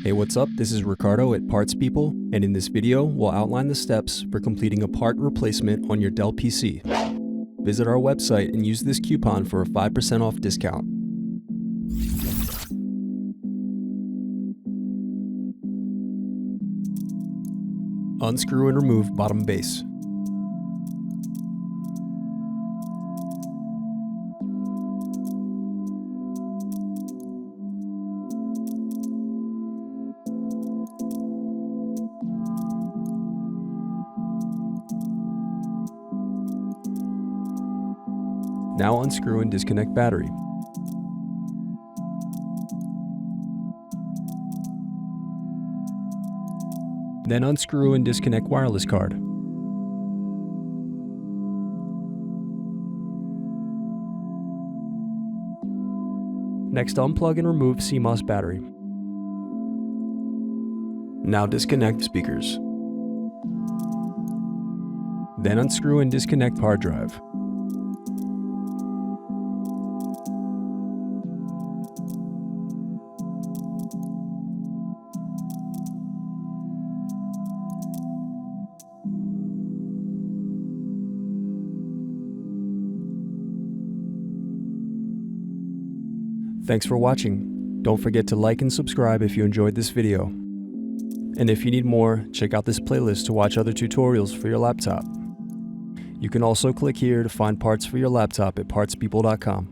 Hey, what's up? This is Ricardo at Parts People, and in this video, we'll outline the steps for completing a part replacement on your Dell PC. Visit our website and use this coupon for a 5% off discount. Unscrew and remove bottom base. Now unscrew and disconnect battery. Then unscrew and disconnect wireless card. Next, unplug and remove CMOS battery. Now disconnect speakers. Then unscrew and disconnect hard drive. Thanks for watching. Don't forget to like and subscribe if you enjoyed this video. And if you need more, check out this playlist to watch other tutorials for your laptop. You can also click here to find parts for your laptop at partspeople.com.